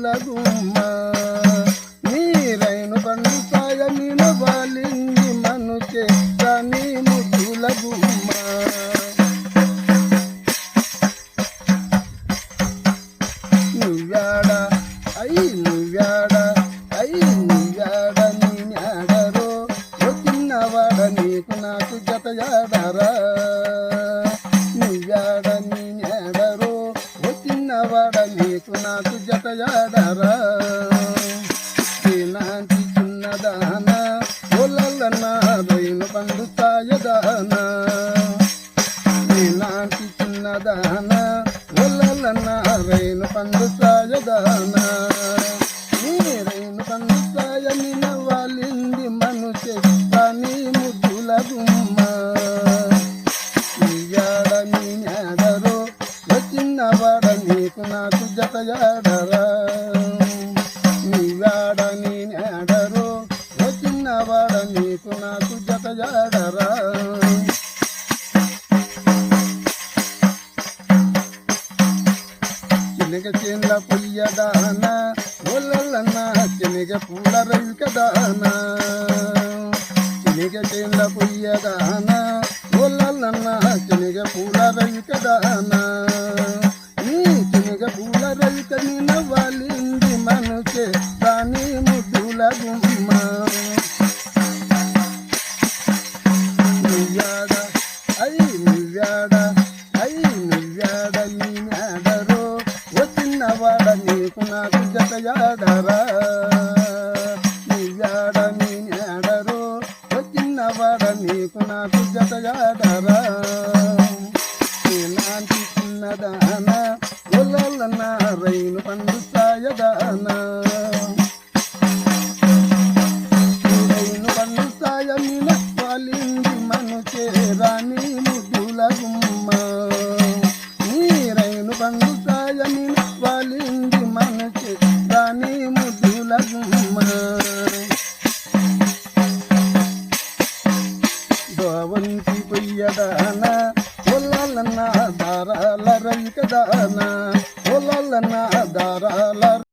ముద్దుల గుమ్మ నీరైను పండు సాయమిన వాలింది మనుచే రాణి ముద్దుల గుమ్మ నువ్వాడా అయ్యి నువ్వాడా అయ్యి నువ్వాడా నీ న్యాడరో చిన్నవాడ నీకు నాకు జతయాడరా నువ్వాడా నీ న్యాడరో చిన్నవాడ నీకు నాకు జతయాడరా నాటి చిన్నదానా ఒలల్లన్నా రైను పండు సాయదానా నాటి చిన్నదానా ఒలల్లన్నా రైను పండు సాయదానా నీ రైను పండు సాయమిన వాలింది మనుషే రాణి ముద్దుల గుమ్మ నీయాడ నీ న్యాడరో చిన్నవాడ నీకు నాకు జతయాడరా నీవాడ నీ న్యాడరో చిన్నవాడ నీకు నాకు జతయాడరా చిన్నగ చేన్ల పొయ్యదానా ఒలల్లన్నా చిన్నగ పూల రవికదానా చిన్నగ చేన్ల పొయ్యదానా ఒలల్లన్నా చిన్నగ పూల రవికదానా నీ చిన్నగ పూల రవిక నిన్న వాలింది మనుచే రాణి ముద్దుల గుమ్మ నువ్వాడ అయ్యి నువ్వాడ అయ్యి నువ్వాడ నీ న్యాడరో చిన్నవాడ నీకు నాకు జతయాడరా నువ్వాడ నీ న్యాడరో చిన్నవాడ నీకు నాకు జతయాడరా నాటి చిన్నదానా ఒలల్లన్నా రైను పండు సాయదానా రైను పండు సాయమిన వాలింది మనుచే రాణి